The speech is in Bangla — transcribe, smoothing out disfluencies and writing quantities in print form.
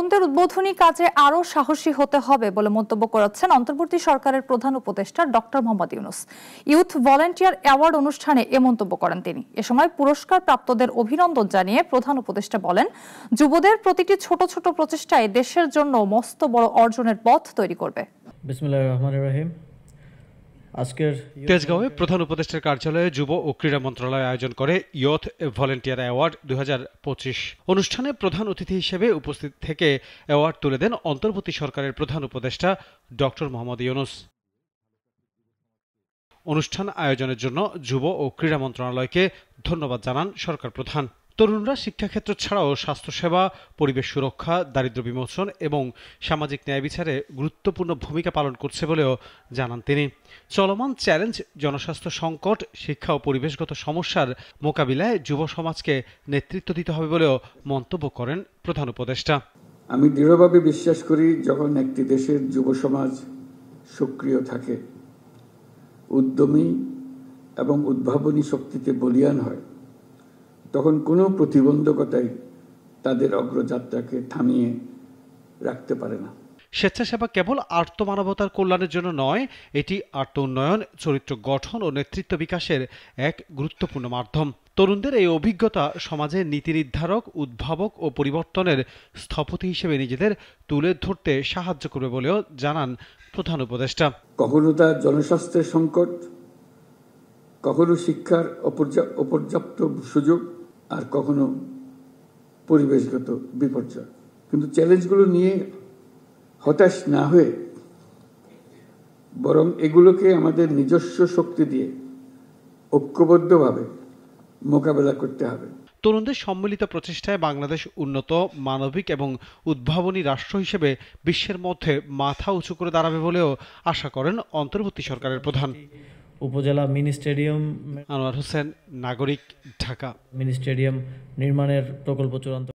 তরুণদের উদ্বোধনী কাজে আরো সাহসী হতে হবে বলে মন্তব্য করেছেন অন্তর্বর্তী সরকারের প্রধান উপদেষ্টা doctor Mohammad Yunus. Youth volunteer award অনুষ্ঠানে এ মন্তব্য করেন তিনি। এ সময় পুরস্কার প্রাপ্তদের অভিনন্দন জানিয়ে প্রধান উপদেষ্টা বলেন, যুবদের প্রতিটি ছোট ছোট প্রচেষ্টায় দেশের জন্য মস্ত বড় অর্জনের পথ তৈরি করবে। বিসমিল্লাহির রহমানির রহিম। আজকের তেজগাঁওয়ে প্রধান উপদেষ্টার কার্যালয়ে যুব ও ক্রীড়া মন্ত্রণালয় আয়োজন করে ইয়থ ভলান্টিয়ার অ্যাওয়ার্ড 2025 অনুষ্ঠানে প্রধান অতিথি হিসেবে উপস্থিত থেকে অ্যাওয়ার্ড তুলে দেন অন্তর্বর্তী সরকারের প্রধান উপদেষ্টা ডক্টর মোহাম্মদ ইউনূস। অনুষ্ঠান আয়োজনের জন্য যুব ও ক্রীড়া মন্ত্রণালয়কে ধন্যবাদ জানান সরকার প্রধান। তরুণরা শিক্ষাক্ষেত্র ছাড়াও স্বাস্থ্যসেবা, পরিবেশ সুরক্ষা, দারিদ্র্য বিমোচন এবং সামাজিক ন্যায় বিচারে গুরুত্বপূর্ণ ভূমিকা পালন করছে বলেও জানান তিনি। চলমান চ্যালেঞ্জ, জনস্বাস্থ্য সংকট, শিক্ষা ও পরিবেশগত সমস্যার মোকাবিলায় যুব সমাজকে নেতৃত্ব দিতে হবে বলেও মন্তব্য করেন প্রধান উপদেষ্টা। আমি দৃঢ়ভাবে বিশ্বাস করি, যখন একটি দেশের যুব সমাজ সক্রিয় থাকে, উদ্যমী এবং উদ্ভাবনী শক্তিতে বলীয়ান হয়, তখন কোনো প্রতিবন্ধকতাই তাদের অগ্রযাত্রাকে থামিয়ে রাখতে পারে না। স্বেচ্ছাসেবা কেবল আর্তমানবতার কল্যাণের জন্য নয়, এটি আত্ম উন্নয়ন, চরিত্র গঠন ও নেতৃত্ব বিকাশের এক গুরুত্বপূর্ণ মাধ্যম। তরুণদের এই অভিজ্ঞতা সমাজে নীতি নির্ধারক, উদ্ভাবক ও পরিবর্তনের স্থপতি হিসেবে নিজেদের তুলে ধরতে সাহায্য করবে বলেও জানান প্রধান উপদেষ্টা। কখনো তার জনস্বাস্থ্যের সংকট, কখনো শিক্ষার অপর্যাপ্ত সুযোগ, আর কখনো পরিবেশগত বিপর্যয়। কিন্তু চ্যালেঞ্জগুলো নিয়ে হতাশ না হয়ে বরং এগুলোকে আমাদের নিজস্ব শক্তি দিয়ে ঐক্যবদ্ধভাবে মোকাবেলা করতে হবে। তরুণদের সম্মিলিত প্রচেষ্টায় বাংলাদেশ উন্নত, মানবিক এবং উদ্ভাবনী রাষ্ট্র হিসেবে বিশ্বের মধ্যে মাথা উঁচু করে দাঁড়াবে বলেও আশা করেন অন্তর্বর্তী সরকারের প্রধান। উপজেলা মিনি স্টেডিয়াম, আনোয়ার হোসেন, নাগরিক, ঢাকা। মিনি স্টেডিয়াম নির্মাণের প্রকল্প চূড়ান্ত